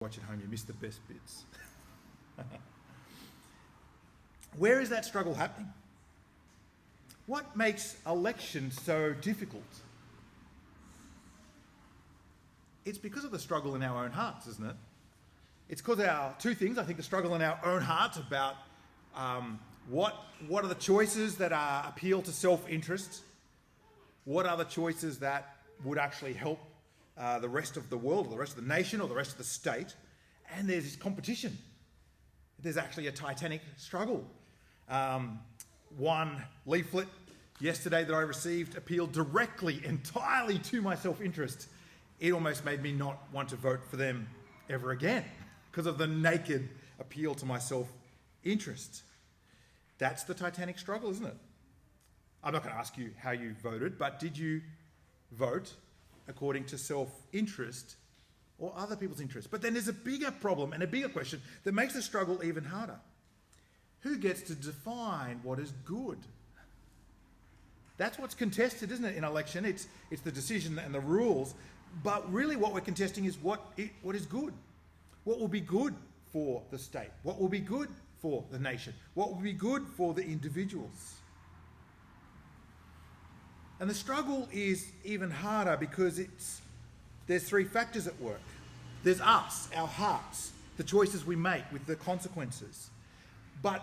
Watch at home, you missed the best bits. Where is that struggle happening? What makes election so difficult? It's because of the struggle in our own hearts, isn't it? It's because two things. I think the struggle in our own hearts about what are the choices that appeal to self-interest? What are the choices that would actually help the rest of the world, or the rest of the nation, or the rest of the state? And there's this competition. There's actually a titanic struggle. One leaflet yesterday that I received appealed directly, entirely to my self-interest. It almost made me not want to vote for them ever again because of the naked appeal to my self-interest. That's the titanic struggle, isn't it? I'm not going to ask you how you voted, but did you vote according to self-interest or other people's interests? But then there's a bigger problem and a bigger question that makes the struggle even harder. Who gets to define what is good? That's what's contested, isn't it, in election? It's the decision and the rules. But really what we're contesting is what is good. What will be good for the state? What will be good for the nation? What will be good for the individuals? And the struggle is even harder because there's three factors at work. There's us, our hearts, the choices we make with the consequences. But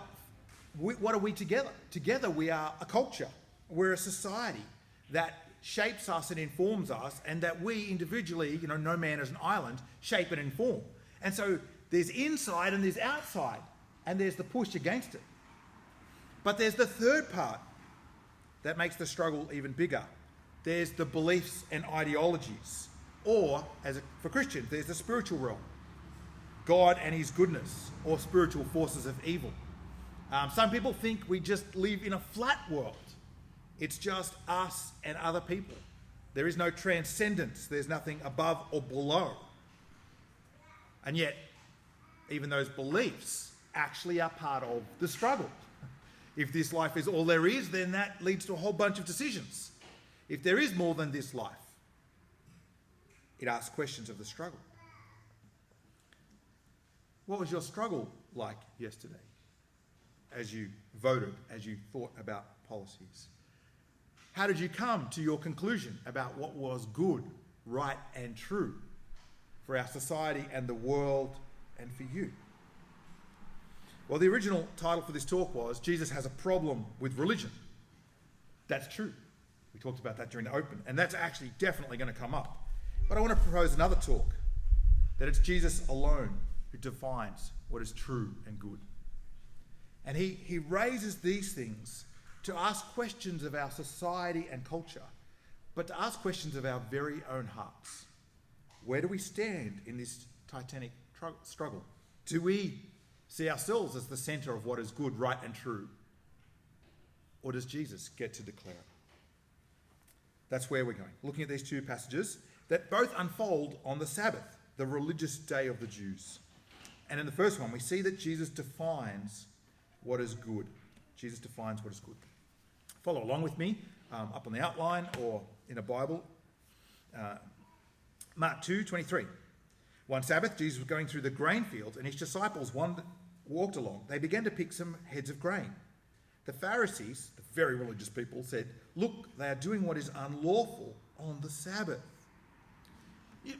what are we together? Together we are a culture. We're a society that shapes us and informs us, and that we individually, no man is an island, shape and inform. And so there's inside and there's outside, and there's the push against it. But there's the third part that makes the struggle even bigger. There's the beliefs and ideologies, or for Christians, there's the spiritual realm, God and his goodness, or spiritual forces of evil. Some people think we just live in a flat world. It's just us and other people. There is no transcendence. There's nothing above or below. And yet, even those beliefs actually are part of the struggle. If this life is all there is, then that leads to a whole bunch of decisions. If there is more than this life, it asks questions of the struggle. What was your struggle like yesterday as you voted, as you thought about policies? How did you come to your conclusion about what was good, right, and true for our society and the world and for you? Well, the original title for this talk was Jesus Has a Problem with Religion. That's true. We talked about that during the open, and that's actually definitely going to come up. But I want to propose another talk, that it's Jesus alone who defines what is true and good. And he raises these things to ask questions of our society and culture, but to ask questions of our very own hearts. Where do we stand in this titanic struggle? Do we see ourselves as the centre of what is good, right, and true? Or does Jesus get to declare it? That's where we're going. Looking at these two passages that both unfold on the Sabbath, the religious day of the Jews. And in the first one, we see that Jesus defines what is good. Jesus defines what is good. Follow along with me up on the outline or in a Bible. Mark 2:23. One Sabbath, Jesus was going through the grain field, and his disciples walked along. They began to pick some heads of grain. The Pharisees, the very religious people, said, "Look, they are doing what is unlawful on the Sabbath."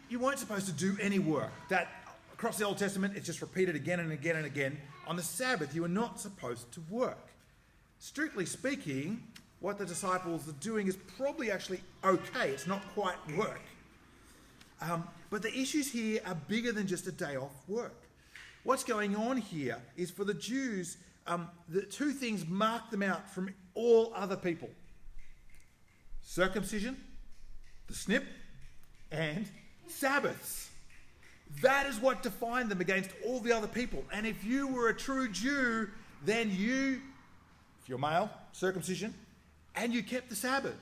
You weren't supposed to do any work. That across the Old Testament, it's just repeated again and again and again. On the Sabbath, you are not supposed to work. Strictly speaking, what the disciples are doing is probably actually okay. It's not quite work. But the issues here are bigger than just a day off work. What's going on here is for the Jews, the two things mark them out from all other people. Circumcision, the snip, and Sabbaths. That is what defined them against all the other people. And if you were a true Jew, then if you're male, circumcision, and you kept the Sabbath.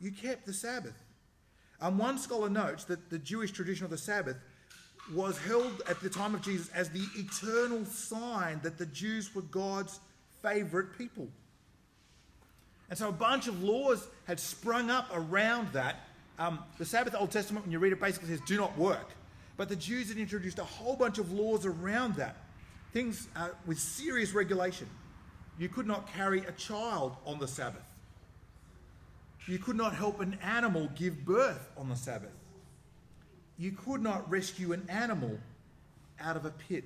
You kept the Sabbath. One scholar notes that the Jewish tradition of the Sabbath was held at the time of Jesus as the eternal sign that the Jews were God's favourite people. And so a bunch of laws had sprung up around that. The Sabbath, Old Testament, when you read it, basically says, do not work. But the Jews had introduced a whole bunch of laws around that. Things with serious regulation. You could not carry a child on the Sabbath. You could not help an animal give birth on the Sabbath. You could not rescue an animal out of a pit.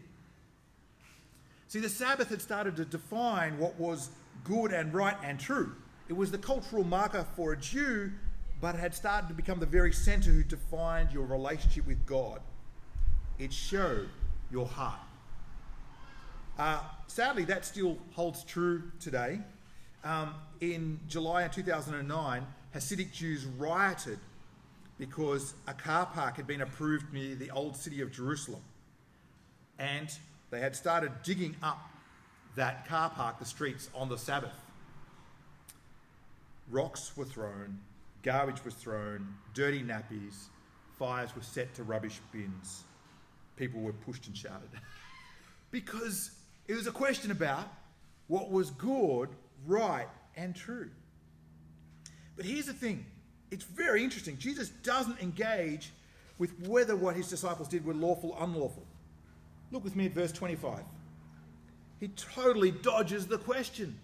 See, the Sabbath had started to define what was good and right and true. It was the cultural marker for a Jew, but it had started to become the very centre who defined your relationship with God. It showed your heart. Sadly, that still holds true today. In July of 2009, Hasidic Jews rioted because a car park had been approved near the old city of Jerusalem. And they had started digging up that car park, the streets, on the Sabbath. Rocks were thrown, garbage was thrown, dirty nappies, fires were set to rubbish bins. People were pushed and shouted. Because it was a question about what was good, right, and true. But here's the thing. It's very interesting. Jesus doesn't engage with whether what his disciples did were lawful or unlawful. Look with me at verse 25. He totally dodges the question.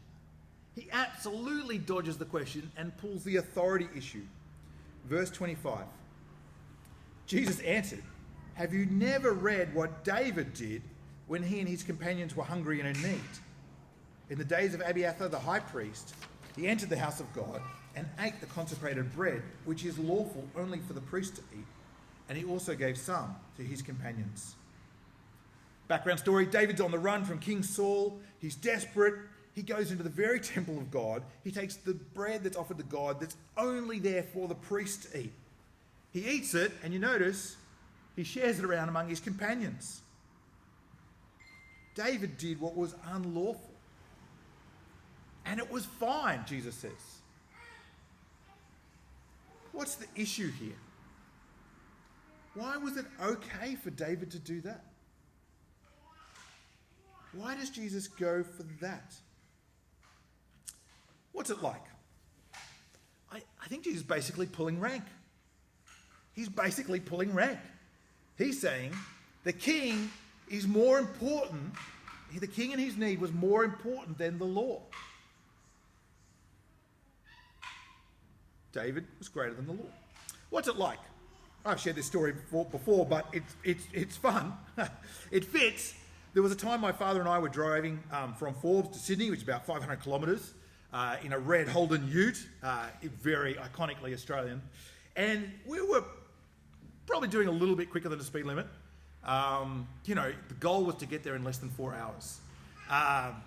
He absolutely dodges the question and pulls the authority issue. Verse 25. Jesus answered, "Have you never read what David did when he and his companions were hungry and in need? In the days of Abiathar the high priest, he entered the house of God and ate the consecrated bread, which is lawful only for the priest to eat, and he also gave some to his companions." Background story, David's on the run from King Saul. He's desperate. He goes into the very temple of God. He takes the bread that's offered to God that's only there for the priest to eat. He eats it, and you notice he shares it around among his companions. David did what was unlawful. And it was fine, Jesus says. What's the issue here? Why was it okay for David to do that? Why does Jesus go for that? What's it like? I think Jesus is basically pulling rank. He's basically pulling rank. He's saying the king is more important. The king and his need was more important than the law. David was greater than the law. What's it like? I've shared this story before, but it's fun. It fits. There was a time my father and I were driving from Forbes to Sydney, which is about 500 kilometres, in a red Holden ute, very iconically Australian. And we were probably doing a little bit quicker than the speed limit. The goal was to get there in less than 4 hours.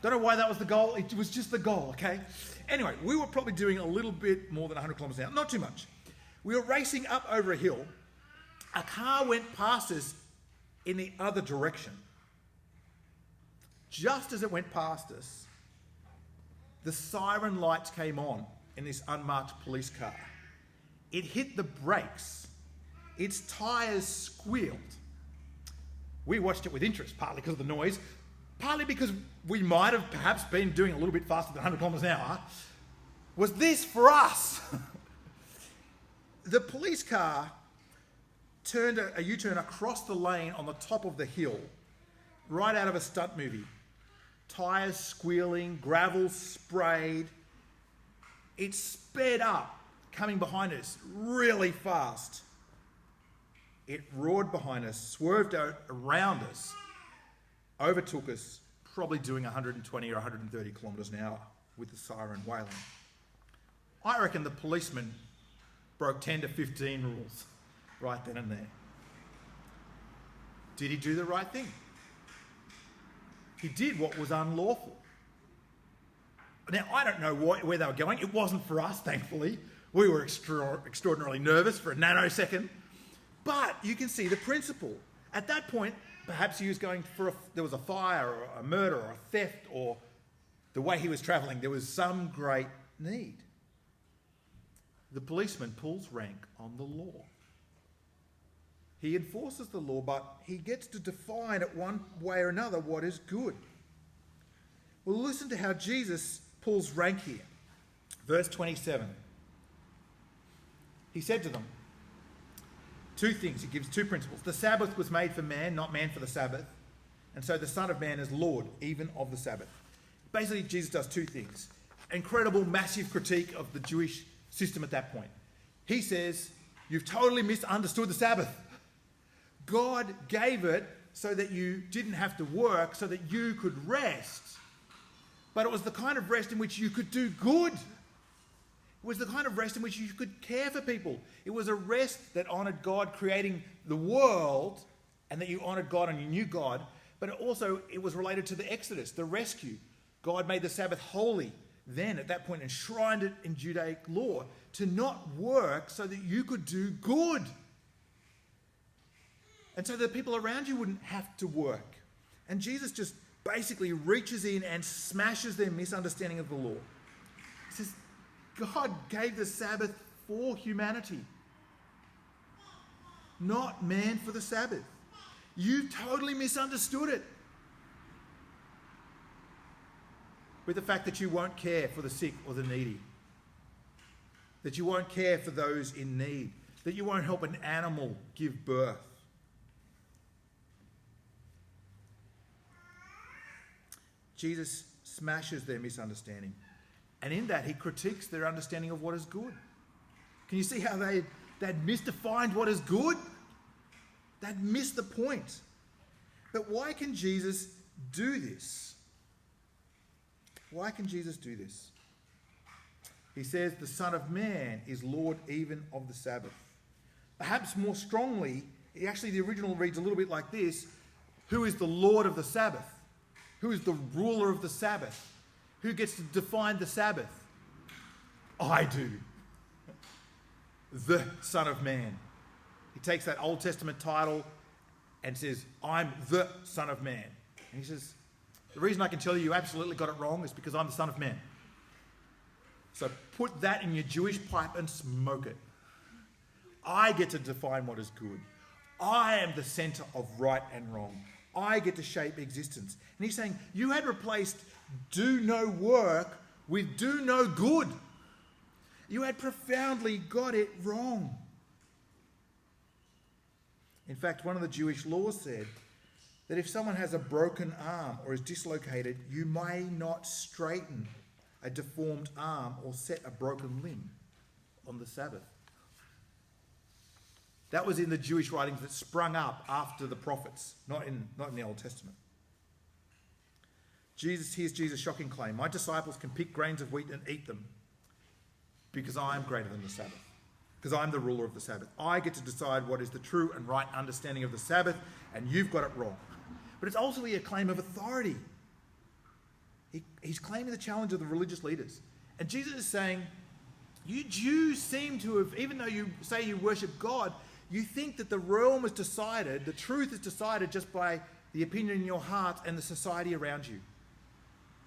Don't know why that was the goal. It was just the goal, okay? Anyway, we were probably doing a little bit more than 100 kilometres an hour. Not too much. We were racing up over a hill. A car went past us in the other direction. Just as it went past us, the siren lights came on in this unmarked police car. It hit the brakes. Its tyres squealed. We watched it with interest, partly because of the noise, partly because we might have perhaps been doing a little bit faster than 100 kilometres an hour. Was this for us? The police car turned a U-turn across the lane on the top of the hill, right out of a stunt movie. Tyres squealing, gravel sprayed. It sped up, coming behind us really fast. It roared behind us, swerved out around us, overtook us, probably doing 120 or 130 kilometres an hour with the siren wailing. I reckon the policeman broke 10 to 15 rules right then and there. Did he do the right thing? He did what was unlawful. Now, I don't know where they were going. It wasn't for us, thankfully. We were extraordinarily nervous for a nanosecond. But you can see the principle. At that point, perhaps he was going there was a fire or a murder or a theft, or the way he was travelling, there was some great need. The policeman pulls rank on the law. He enforces the law, but he gets to define it one way or another what is good. Well, listen to how Jesus pulls rank here. Verse 27. He said to them, two things. He gives two principles. The Sabbath was made for man, not man for the Sabbath. And so the Son of Man is Lord, even of the Sabbath. Basically, Jesus does two things. Incredible, massive critique of the Jewish system at that point. He says, you've totally misunderstood the Sabbath. God gave it so that you didn't have to work, so that you could rest. But it was the kind of rest in which you could do good. It was the kind of rest in which you could care for people. It was a rest that honoured God creating the world, and that you honoured God and you knew God. But it was related to the Exodus, the rescue. God made the Sabbath holy then, at that point, enshrined it in Judaic law to not work so that you could do good. And so the people around you wouldn't have to work. And Jesus just basically reaches in and smashes their misunderstanding of the law. He says, God gave the Sabbath for humanity, not man for the Sabbath. You totally misunderstood it. With the fact that you won't care for the sick or the needy, that you won't care for those in need, that you won't help an animal give birth. Jesus smashes their misunderstanding. And in that, he critiques their understanding of what is good. Can you see how they'd misdefined what is good? They'd missed the point. But why can Jesus do this? Why can Jesus do this? He says the Son of Man is Lord even of the Sabbath. Perhaps more strongly, the original reads a little bit like this: who is the Lord of the Sabbath? Who is the ruler of the Sabbath? Who gets to define the Sabbath? I do. The Son of Man. He takes that Old Testament title and says, I'm the Son of Man. And he says, the reason I can tell you absolutely got it wrong is because I'm the Son of Man. So put that in your Jewish pipe and smoke it. I get to define what is good. I am the centre of right and wrong. I get to shape existence. And he's saying, you had replaced do no work with do no good. You had profoundly got it wrong. In fact, one of the Jewish laws said that if someone has a broken arm or is dislocated, you may not straighten a deformed arm or set a broken limb on the Sabbath. That was in the Jewish writings that sprung up after the prophets, not in the Old Testament. Here's Jesus' shocking claim. My disciples can pick grains of wheat and eat them because I am greater than the Sabbath. Because I'm the ruler of the Sabbath. I get to decide what is the true and right understanding of the Sabbath, and you've got it wrong. But it's ultimately a claim of authority. He's claiming the challenge of the religious leaders. And Jesus is saying, you Jews seem to have, even though you say you worship God, you think that the realm is decided, the truth is decided just by the opinion in your heart and the society around you.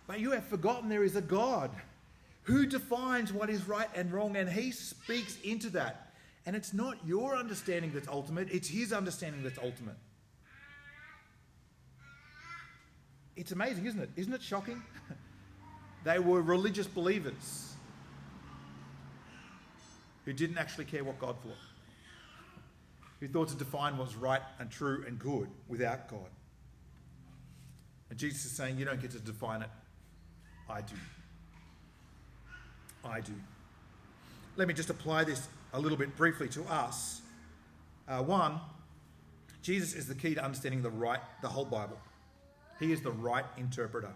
But you have forgotten there is a God who defines what is right and wrong, and he speaks into that. And it's not your understanding that's ultimate, it's his understanding that's ultimate. It's amazing, isn't it? Isn't it shocking? They were religious believers who didn't actually care what God thought, who thought to define what was right and true and good without God. And Jesus is saying, you don't get to define it. I do. I do. Let me just apply this a little bit briefly to us. One, Jesus is the key to understanding the whole Bible. He is the right interpreter.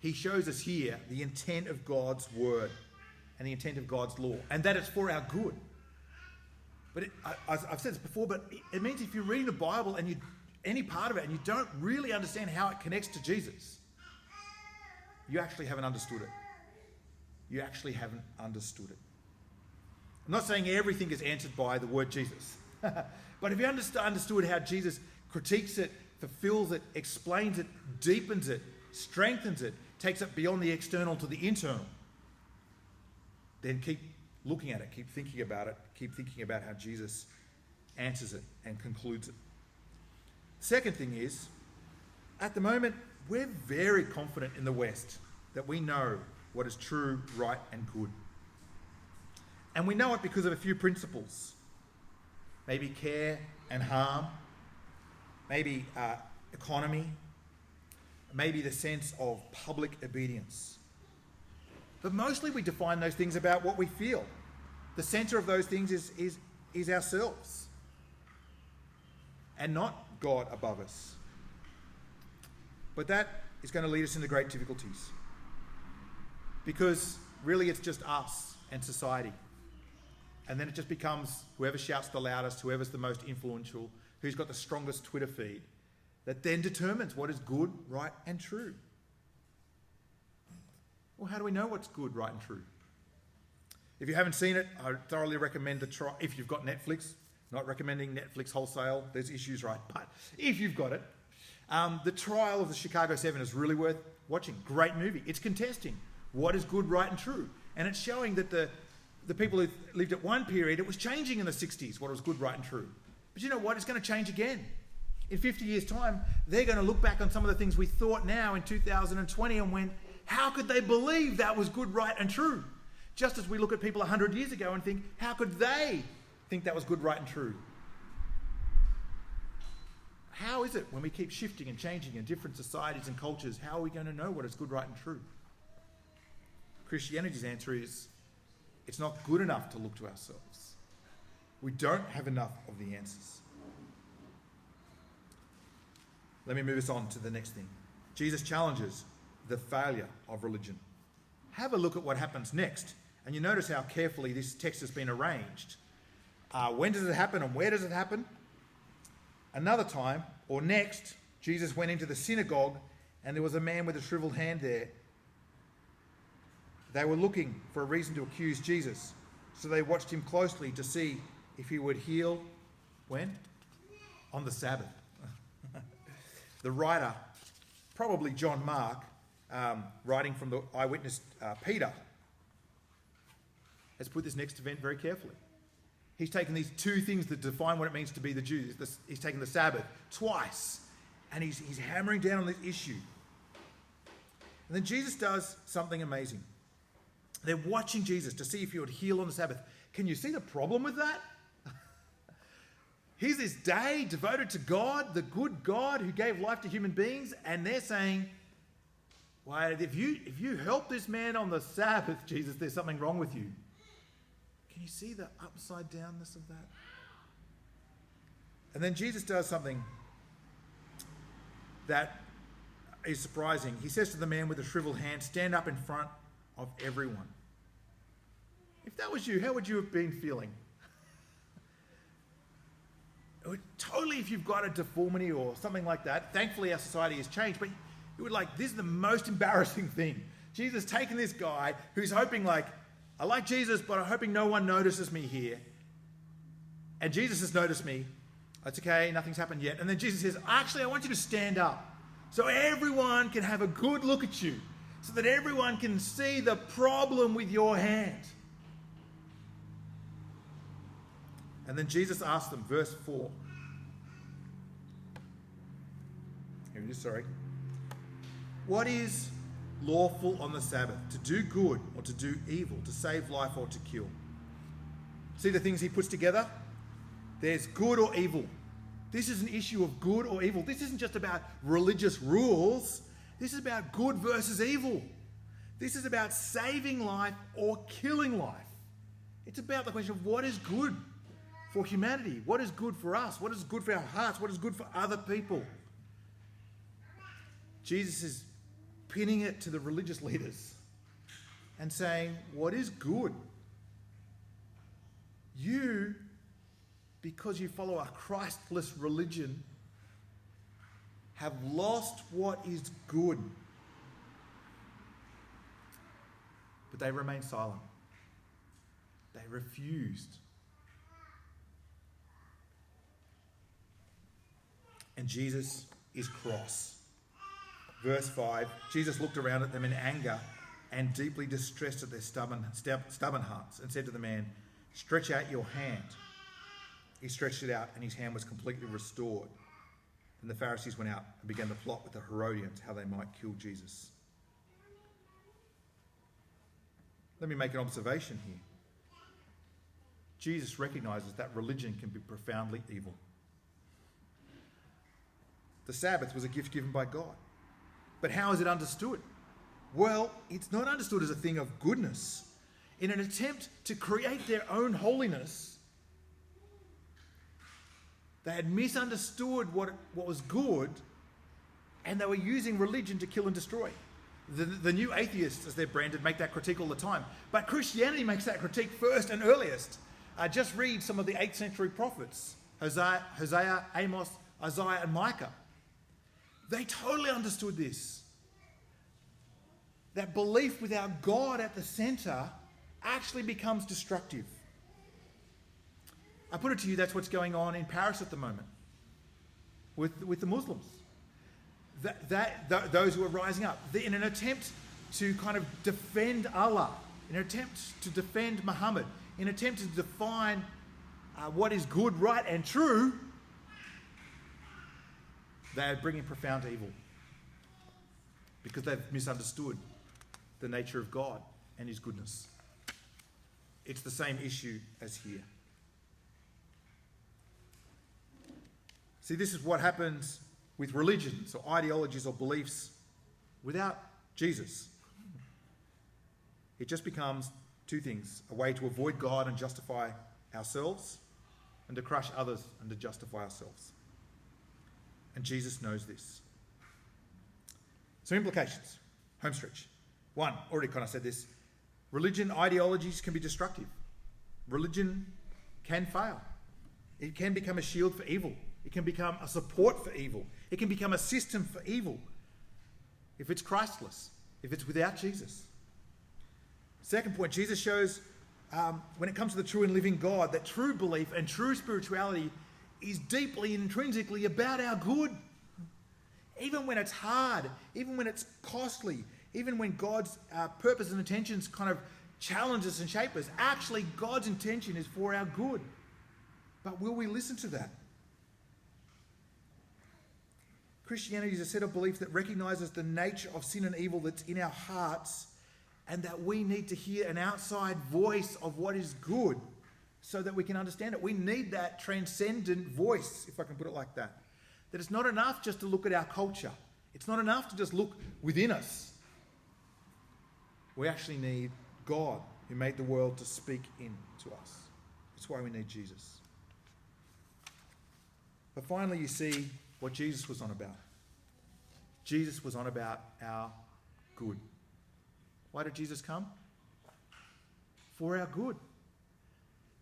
He shows us here the intent of God's word and the intent of God's law, and that it's for our good. But I've said this before, but it means if you're reading the Bible and any part of it and you don't really understand how it connects to Jesus, you actually haven't understood it. You actually haven't understood it. I'm not saying everything is answered by the word Jesus. But if you understood how Jesus critiques it, fulfills it, explains it, deepens it, strengthens it, takes it beyond the external to the internal, then keep looking at it, keep thinking about it, keep thinking about how Jesus answers it and concludes it. Second thing is, at the moment, we're very confident in the West that we know what is true, right, and good. And we know it because of a few principles. maybe care and harm, maybe economy, maybe the sense of public obedience. But mostly we define those things about what we feel. The center of those things is ourselves and not God above us. But that is going to lead us into great difficulties, because really it's just us and society. And then it just becomes whoever shouts the loudest, whoever's the most influential, who's got the strongest Twitter feed, that then determines what is good, right, and true. Well, how do we know what's good, right, and true? If you haven't seen it, I thoroughly recommend to try. If you've got Netflix, not recommending Netflix wholesale, there's issues, right? But if you've got it, the trial of the Chicago 7 is really worth watching. Great movie. It's contesting what is good, right, and true. And it's showing that the people who lived at one period, it was changing in the 60s, what was good, right, and true. But you know what? It's going to change again. In 50 years' time, they're going to look back on some of the things we thought now in 2020 and went, how could they believe that was good, right, and true? Just as we look at people 100 years ago and think, how could they think that was good, right, and true? How is it when we keep shifting and changing in different societies and cultures, how are we going to know what is good, right, and true? Christianity's answer is, it's not good enough to look to ourselves. We don't have enough of the answers. Let me move us on to the next thing. Jesus challenges the failure of religion. Have a look at what happens next, and you notice how carefully this text has been arranged. When does it happen and where does it happen? Another time, or next, Jesus went into the synagogue and there was a man with a shriveled hand there. They were looking for a reason to accuse Jesus, so they watched him closely to see if he would heal. When? On the Sabbath. The writer, probably John Mark, writing from the eyewitness Peter, has put this next event very carefully. He's taken these two things that define what it means to be the Jew. He's taken the Sabbath twice, and he's hammering down on this issue. And then Jesus does something amazing. They're watching Jesus to see if he would heal on the Sabbath. Can you see the problem with that? Here's this day devoted to God, the good God who gave life to human beings, and they're saying, well, if you help this man on the Sabbath, Jesus, there's something wrong with you. Can you see the upside downness of that? And then Jesus does something that is surprising. He says to the man with the shriveled hand, stand up in front of everyone. If that was you, how would you have been feeling? Totally, if you've got a deformity or something like that, thankfully our society has changed, but you would this is the most embarrassing thing. Jesus taking this guy who's hoping I like Jesus, but I'm hoping no one notices me here. And Jesus has noticed me. That's okay, nothing's happened yet. And then Jesus says, actually, I want you to stand up so everyone can have a good look at you, so that everyone can see the problem with your hand. And then Jesus asked them, verse 4. Here it is, sorry. What is lawful on the Sabbath? To do good or to do evil? To save life or to kill? See the things he puts together? There's good or evil. This is an issue of good or evil. This isn't just about religious rules. This is about good versus evil. This is about saving life or killing life. It's about the question of what is good for humanity, what is good for us, what is good for our hearts, what is good for other people. Jesus is pinning it to the religious leaders and saying, what is good? You, because you follow a Christless religion, have lost what is good. But they remain silent. They refused. And Jesus is cross. Verse 5, Jesus looked around at them in anger and deeply distressed at their stubborn hearts and said to the man, stretch out your hand. He stretched it out and his hand was completely restored. And the Pharisees went out and began to plot with the Herodians how they might kill Jesus. Let me make an observation here. Jesus recognizes that religion can be profoundly evil. The Sabbath was a gift given by God. But how is it understood? Well, it's not understood as a thing of goodness. In an attempt to create their own holiness, they had misunderstood what was good, and they were using religion to kill and destroy. The new atheists, as they're branded, make that critique all the time. But Christianity makes that critique first and earliest. Just read some of the 8th century prophets, Hosea, Amos, Isaiah, and Micah. They totally understood this. That belief without God at the centre actually becomes destructive. I put it to you, that's what's going on in Paris at the moment with the Muslims. Those who are rising up in an attempt to kind of defend Allah, in an attempt to defend Muhammad, in an attempt to define what is good, right, and true. They are bringing profound evil because they've misunderstood the nature of God and his goodness. It's the same issue as here. See, this is what happens with religions or ideologies or beliefs without Jesus. It just becomes two things: a way to avoid God and justify ourselves, and to crush others and to justify ourselves. And Jesus knows this. So implications, home stretch. One, already kind of said this, religion ideologies can be destructive. Religion can fail. It can become a shield for evil. It can become a support for evil. It can become a system for evil if it's Christless, if it's without Jesus. Second point, Jesus shows when it comes to the true and living God, that true belief and true spirituality is deeply and intrinsically about our good. Even when it's hard, even when it's costly, even when God's purpose and intentions kind of challenge us and shape us, actually God's intention is for our good. But will we listen to that? Christianity is a set of beliefs that recognizes the nature of sin and evil that's in our hearts, and that we need to hear an outside voice of what is good so that we can understand it. We need that transcendent voice, if I can put it like that. That it's not enough just to look at our culture. It's not enough to just look within us. We actually need God, who made the world, to speak into us. That's why we need Jesus. But finally, you see what Jesus was on about. Jesus was on about our good. Why did Jesus come? For our good.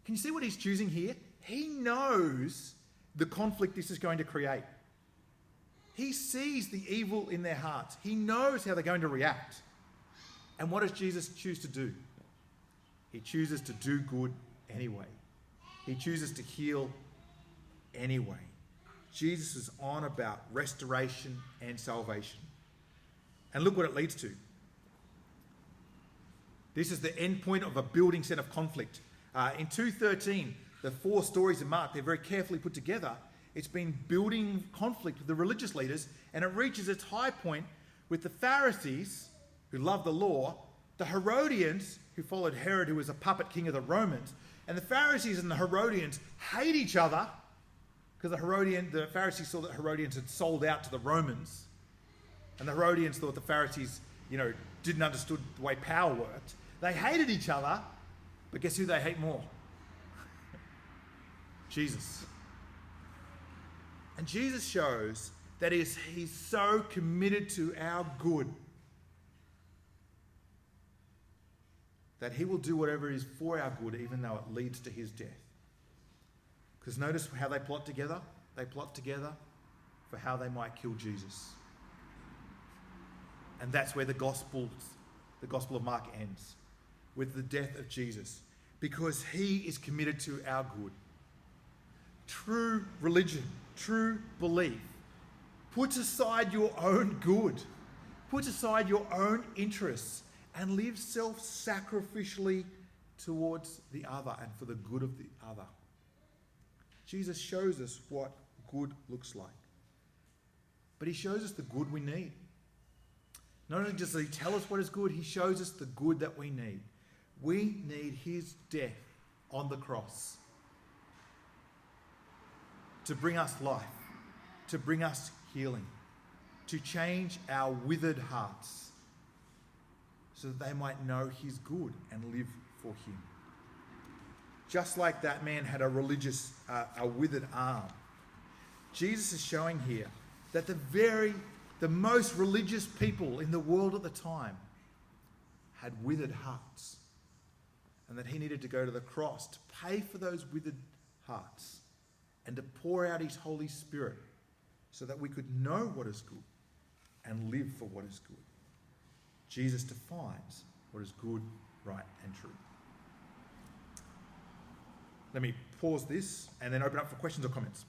Can you see what he's choosing here? He knows the conflict this is going to create. He sees the evil in their hearts. He knows how they're going to react. And what does Jesus choose to do? He chooses to do good anyway. He chooses to heal anyway. Jesus is on about restoration and salvation. And look what it leads to. This is the end point of a building set of conflict. In 2:13, the 4 stories of Mark, they're very carefully put together. It's been building conflict with the religious leaders, and it reaches its high point with the Pharisees, who loved the law, the Herodians, who followed Herod, who was a puppet king of the Romans, and the Pharisees and the Herodians hate each other because the Pharisees saw that Herodians had sold out to the Romans, and the Herodians thought the Pharisees, didn't understand the way power worked. They hated each other, but guess who they hate more? Jesus. And Jesus shows that he's so committed to our good that he will do whatever is for our good, even though it leads to his death. Because notice how they plot together. They plot together for how they might kill Jesus. And that's where the Gospel of Mark ends, with the death of Jesus, because he is committed to our good. True religion, true belief, puts aside your own good, puts aside your own interests, and lives self-sacrificially towards the other and for the good of the other. Jesus shows us what good looks like. But he shows us the good we need. Not only does he tell us what is good, he shows us the good that we need. We need his death on the cross to bring us life, to bring us healing, to change our withered hearts so that they might know he's good and live for him. Just like that man had a withered arm, Jesus is showing here that the most religious people in the world at the time had withered hearts, and that he needed to go to the cross to pay for those withered hearts and to pour out his Holy Spirit so that we could know what is good and live for what is good. Jesus defines what is good, right, and true. Let me pause this and then open up for questions or comments.